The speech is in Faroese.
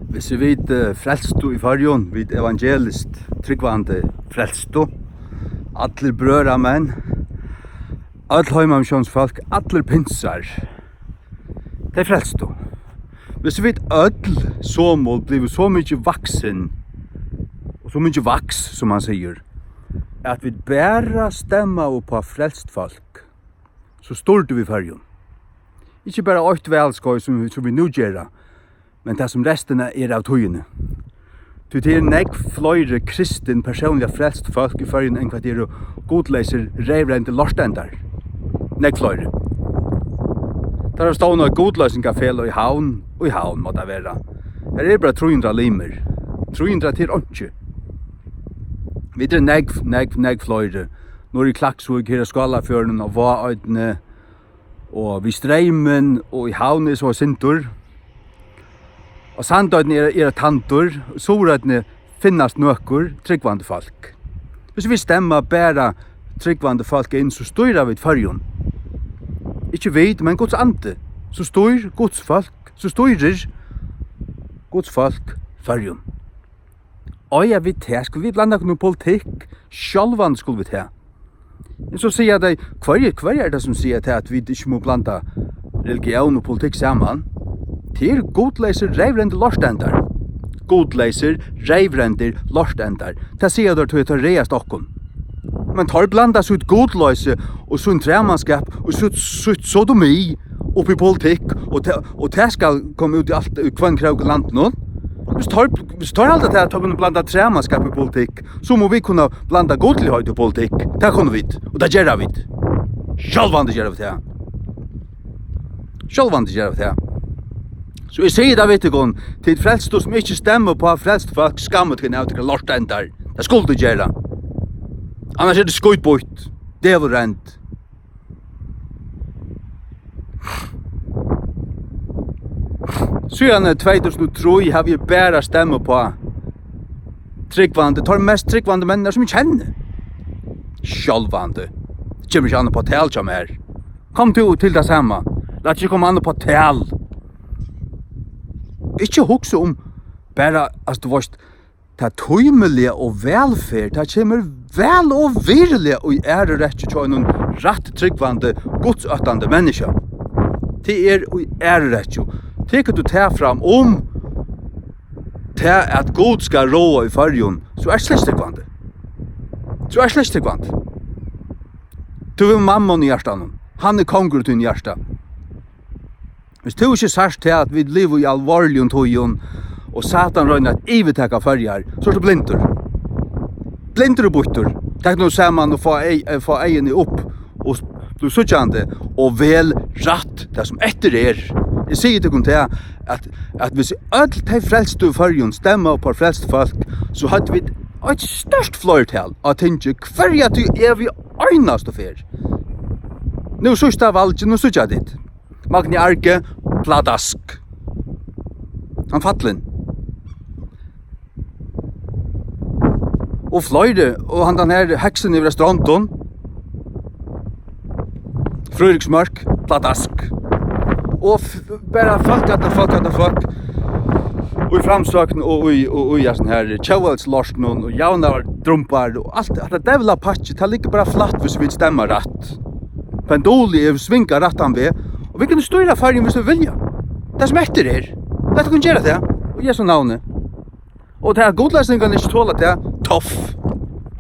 Hvis vi vet frelstu i farjon, vid evangelist tryggvande frelstu, allir brøra menn, all heimamisjonsfolk, allir pinsar, det er frelstu. Hvis vi vet öll somol blir så mykje vaksen, og så mykje vaks, som han sier, at vi bæra stemma upp på frelst folk, så stort vi farjon. Ikke bare 8 velskoj som vi nu gjerra, men det som resten er av tøyene. Det er nek fløyre kristin personliga frelst folk i fargen enn hva det er godleiser reivrende lorstendar. Nek fløyre. Der har stående godleisingafel og i havn må det være. Her er bare 300 limer. 300 til 8. Vi er nek fløyre. Nå er i Klaksvig, her er Skalafjørnen og Vaøydene, og vi streimen og i havn er så sintur. Og sandøyden er tantor, sorøyden finnast nøkker, tryggvande folk. Hvis vi stemmer bæra tryggvande folk inn, så styrer vi farjon. Ikke vid, men Guds ande. Så styr Guds folk, så styrer Guds folk farjon. Og jeg vet her, skal vi blanda noe politikk, sjálvan skulle vi ta. Så sier jeg, hver er det som sier til at vi ikke må blanda religion og politikk sammen? Til godleiser reivrende lorstendar. Godleiser reivrende lorstendar. Det sier du til å reast okkon. Men tar blandas ut godleise og sunn tremanskap og sutt sodomi oppi politikk og det skal komme ut i alt kvann kraug land nå. Hvis tar alt det til å kunne blanda tremanskap i politikk, så må vi kunne blanda godlighet i politikk. Det kunne vi, og det gjør vi. Sjálvande gjør vi det. Sjálvande gjør vi det. Så jeg sier det vet ikke til frelstu som ikke stemmer på frelst folk skammet til nautika lortendar. Det skulle du gjøre. Annars er det skuitbort. Devilrent. Siden 2003 har vi bare stemmer på tryggvande. Tar mest tryggvande menner som vi kjenner. Sjálvande. Det kommer ikke an på tal som her. Kom til det samme. La ikke komme an på tal. Ikke hugsa bara, altså du varst, det tøymelige og velferd, det kommer vel og virlig og ære rett til en rett tryggvande, godsøttande menneske. Det er og ære rett. Teker du ta fram til at God skal råa i fargen, så er slett tryggvande. Så er slett tryggvande. Du er mammon i hjertan, han er konger til hjertan. Hvis du ikke sørst til at vi lever i alvorlig tøyen, og Satan røyner at ivetekka farger, så er du blindur. Blindur og buttur. Takk nå sammen og få eiene opp, og bli suttjande, og vel ratt det som etter er. Jeg sier til til at hvis alle de frelste fargen stemmer på frelste folk, så hadde vi et størst flertall av tinge hver at du er vi øynast og fer. Nå sørst av alt, nå suttja ditt. Magni Arke, pladask. Han fattlen. Og fløyde, og han den her heksen i restauranten. Frøyriksmørk, pladask. Og bare folk. Og i framsøkene, og i sånn her tjauvelslorsten, og jaunar drumpar, og alt. Det devla patje, det ligger bare flatt hvis vi stemmer rett. Pendoli er svinga rattan ved, og vi kan styra fargen hvis vi vilja. Det som etter er. Dette kan gjøre det, og Jesu navnet. Og det er godløsningen ikke tåler det, toff.